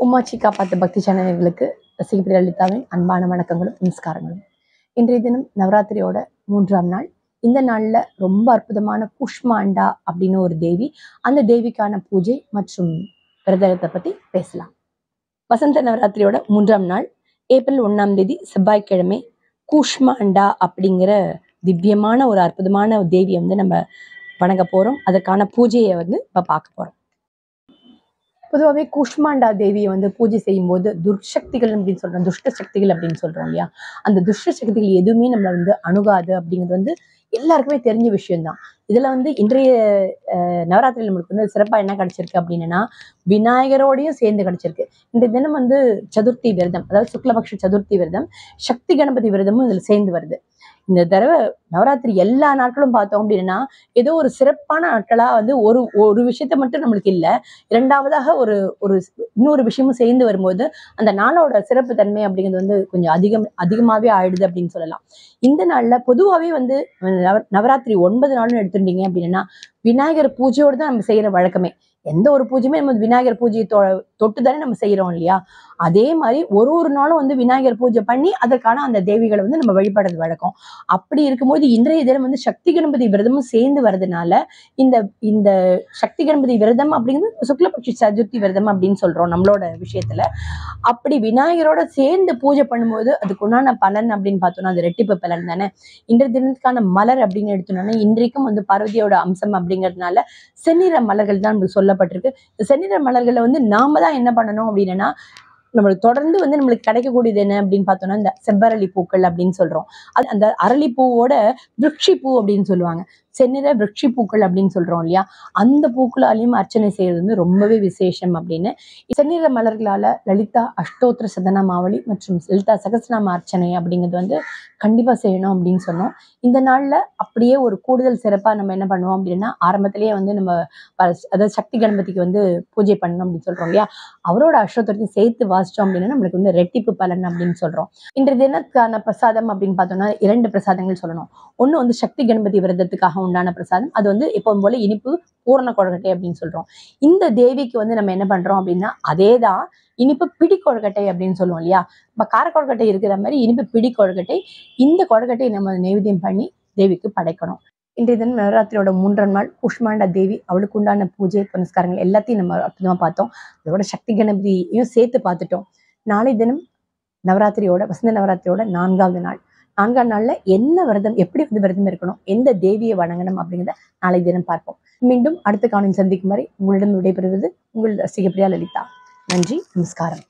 உமாச்சி காப்பாற்று பக்தி சேனல்களுக்கு ரசிகப்பிரியா லலிதாவின் அன்பான வணக்கங்களும் நமஸ்காரங்களும். இன்றைய தினம் நவராத்திரியோட 3ஆம் நாள். இந்த நாள்ல ரொம்ப அற்புதமான குஷ்மாண்டா அப்படின்னு ஒரு தேவி, அந்த தேவிக்கான பூஜை மற்றும் விரதத்தை பத்தி பேசலாம். வசந்த நவராத்திரியோட 3ஆம் நாள் ஏப்ரல் 1ஆம் தேதி செவ்வாய்க்கிழமை கூஷ்மாண்டா அப்படிங்கிற திவ்யமான ஒரு அற்புதமான தேவியை நம்ம வணங்க போறோம். அதற்கான பூஜையை இப்ப பார்க்க போறோம். பொதுவாகவே கூஷ்மாண்டா தேவியை பூஜை செய்யும் போது துர்சக்திகள் அப்படின்னு சொல்றோம், துஷ்ட சக்திகள் அப்படின்னு சொல்றோம் இல்லையா? அந்த துஷ்ட சக்திகள் எதுவுமே நம்மளை அணுகாது அப்படிங்கிறது எல்லாருக்குமே தெரிஞ்ச விஷயம்தான். இதுல இன்றைய நவராத்திரியில் நம்மளுக்கு சிறப்பா என்ன கிடைச்சிருக்கு அப்படின்னா, விநாயகரோடையும் சேர்ந்து கிடைச்சிருக்கு. இந்த தினம் சதுர்த்தி விரதம், அதாவது சுக்லபக்ஷ சதுர்த்தி விரதம், சக்தி கணபதி விரதமும் இதுல சேர்ந்து வருது. இந்த தடவை நவராத்திரி எல்லா நாட்களும் பார்த்தோம் அப்படின்னா ஏதோ ஒரு சிறப்பான நாட்களா ஒரு ஒரு விஷயத்த மட்டும் நம்மளுக்கு இல்லை, இரண்டாவதாக ஒரு ஒரு இன்னொரு விஷயமும் சேர்ந்து வரும்போது அந்த நாளோட சிறப்பு தன்மை அப்படிங்கிறது கொஞ்சம் அதிகமாவே ஆயிடுது அப்படின்னு சொல்லலாம். இந்த நாள்ல பொதுவாகவே நவராத்திரி 9 நாளும் எடுத்துட்டீங்க அப்படின்னா விநாயகர் பூஜையோடு தான் நம்ம செய்யற வழக்கமே. எந்த ஒரு பூஜையுமே நம்ம விநாயகர் பூஜையை தொட்டுதானே நம்ம செய்யறோம் இல்லையா? அதே மாதிரி ஒரு நாளும் விநாயகர் பூஜை பண்ணி அதற்கான அந்த தேவிகளை நம்ம வழிபடுறது வழக்கம். அப்படி இருக்கும்போது இன்றைய தினம் சக்தி கணபதி விரதமும் சேர்ந்து வர்றதுனால இந்த இந்த சக்தி கணபதி விரதம் அப்படிங்கிறது சுக்லபக்ஷ சதுர்த்தி விரதம் அப்படின்னு சொல்றோம் நம்மளோட விஷயத்துல. அப்படி விநாயகரோட சேர்ந்து பூஜை பண்ணும்போது அதுக்கு உண்டான பலன் அப்படின்னு பார்த்தோம்னா அது ரெட்டிப்பு பலன் தானே. இன்றைய தினத்துக்கான மலர் அப்படின்னு எடுத்தோம்னா இன்றைக்கும் பார்வதியோட அம்சம் அப்படிங்கிறதுனால செந்நிற மலர்கள் தான் நமக்கு சொல்லப்பட்டிருக்கு. செந்நிற மலர்களை நாம தான் என்ன பண்ணணும் அப்படின்னா, நம்மளுக்கு தொடர்ந்து நம்மளுக்கு கிடைக்கக்கூடியது என்ன அப்படின்னு பார்த்தோம்னா இந்த செவ்வரளி பூக்கள் அப்படின்னு சொல்றோம். அது அந்த அரளிப்பூவோட விருட்சி பூ அப்படின்னு சொல்லுவாங்க. செந்நிற விருட்சி பூக்கள் அப்படின்னு சொல்றோம் இல்லையா? அந்த பூக்களாலையும் அர்ச்சனை செய்யறது ரொம்பவே விசேஷம் அப்படின்னு. செந்நிற மலர்களால லலிதா அஷ்டோத்திர சதநாமாவளி மற்றும் லலிதா சகஸ்ரநாம அர்ச்சனை அப்படிங்கிறது கண்டிப்பா செய்யணும் அப்படின்னு சொன்னோம். இந்த நாள்ல அப்படியே ஒரு கூடுதல் சிறப்பா நம்ம என்ன பண்ணுவோம் அப்படின்னா, ஆரம்பத்திலேயே நம்ம அதாவது சக்தி கணபதிக்கு பூஜை பண்ணணும் அப்படின்னு சொல்றோம் இல்லையா? அவரோட அஷ்டோத்திரத்தையும் சேர்த்து வாசிச்சோம் அப்படின்னா நம்மளுக்கு ரெட்டிப்பு பலன் அப்படின்னு சொல்றோம். இன்றைய தினத்துக்கான பிரசாதம் அப்படின்னு பார்த்தோம்னா 2 பிரசாதங்கள் சொல்லணும். ஒண்ணு சக்தி கணபதி விரதத்துக்காக உண்டான பிரசாதம், அது எப்பவும் போல இனிப்பு பூரண கொழுக்கட்டை அப்படின்னு சொல்றோம். இந்த தேவிக்கு நம்ம என்ன பண்றோம் அப்படின்னா அதேதான் இனிப்பு பிடி கொழுக்கட்டை அப்படின்னு சொல்லுவோம் இல்லையா? இப்ப கார கொழுக்கட்டை இருக்கிற மாதிரி இனிப்பு பிடி கொழுக்கட்டை, இந்த கொழுக்கட்டை நம்ம நைவேத்தியம் பண்ணி தேவிக்கு படைக்கணும். இன்றைய தினம் நவராத்திரியோட 3ஆம் நாள் குஷ்மாண்டா தேவி, அவளுக்கு உண்டான பூஜை புனஸ்காரங்கள் எல்லாத்தையும் நம்ம அற்புதமா பார்த்தோம். அதோட சக்தி கணபதியையும் சேர்த்து பார்த்துட்டோம். நாளை தினம் நவராத்திரியோட வசந்த நவராத்திரியோட 4ஆவது நாள். 4ஆம் நாள்ல என்ன விரதம், எப்படி விரதம் இருக்கணும், எந்த தேவியை வணங்கணும் அப்படிங்கிறத நாளை தினம் பார்ப்போம். மீண்டும் அடுத்த காணொளி சந்திக்கும் வரை உங்களிடம் விடைபெறுவது உங்கள் ரசிகப்பிரியா லலிதா. நன்றி, நமஸ்காரம்.